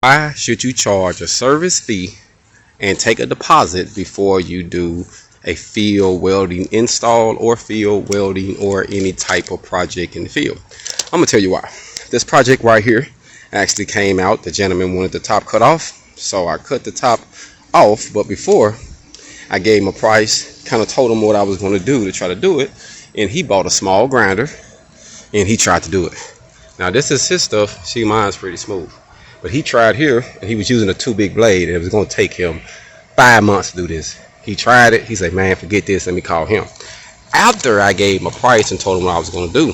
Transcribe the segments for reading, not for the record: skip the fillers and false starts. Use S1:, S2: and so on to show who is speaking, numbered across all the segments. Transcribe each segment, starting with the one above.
S1: Why should you charge a service fee and take a deposit before you do a field welding install or field welding or any type of project in the field? I'm gonna tell you why. This project right here actually came out. The gentleman wanted the top cut off, so I cut the top off. But before I gave him a price, kind of told him what I was going to do to try to do it, and he bought a small grinder and he tried to do it. Now this is his stuff. See, mine's pretty smooth, but he tried here and he was using a too big blade, and it was going to take him 5 months to do this. He tried it. He said, man, forget this, let me call him. After I gave him a price and told him what I was going to do,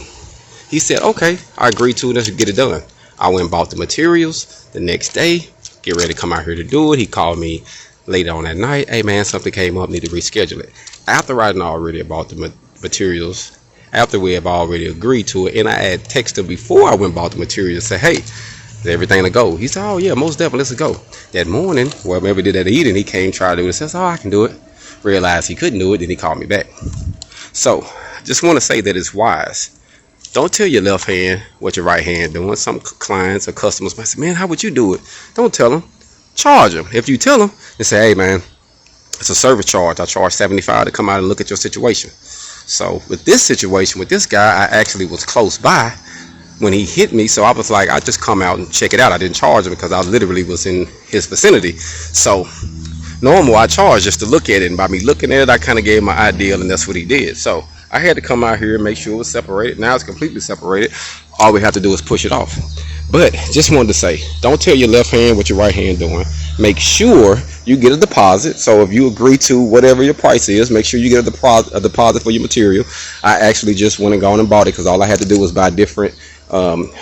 S1: he said, okay, I agreed to it, let's get it done. I went and bought the materials. The next day, get ready to come out here to do it. He called me later on that night. Hey man, something came up, need to reschedule it. After I already bought the materials, after we have already agreed to it, and I had texted him before I went and bought the materials, say, hey, is everything to go? He said, oh yeah, most definitely, let's go. That morning, well, maybe did that eating, he came, tried to do it, says, oh, I can do it. Realized he couldn't do it, then he called me back. So, just want to say that it's wise. Don't tell your left hand what your right hand doing. Some clients or customers might say, man, how would you do it? Don't tell them. Charge them. If you tell them, they say, hey man, it's a service charge. I charge $75 to come out and look at your situation. So with this situation, with this guy, I actually was close by when he hit me. So I was like, I just come out and check it out. I didn't charge him because I literally was in his vicinity. So normal, I charge just to look at it. And by me looking at it, I kind of gave my ideal, and that's what he did. So I had to come out here and make sure it was separated. Now it's completely separated. All we have to do is push it off. But just wanted to say, don't tell your left hand what your right hand doing. Make sure you get a deposit. So if you agree to whatever your price is, make sure you get a deposit for your material. I actually just went and gone and bought it because all I had to do was buy different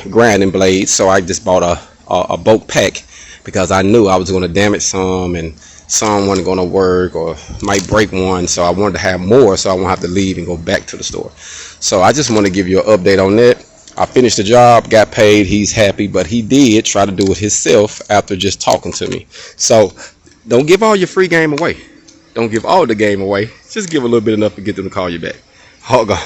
S1: grinding blades. So I just bought a bulk pack because I knew I was going to damage some and some wasn't going to work or might break one. So I wanted to have more so I won't have to leave and go back to the store. So I just want to give you an update on that. I finished the job, got paid, he's happy, but he did try to do it himself after just talking to me. So don't give all your free game away. Don't give all the game away. Just give a little bit enough to get them to call you back. Hold on.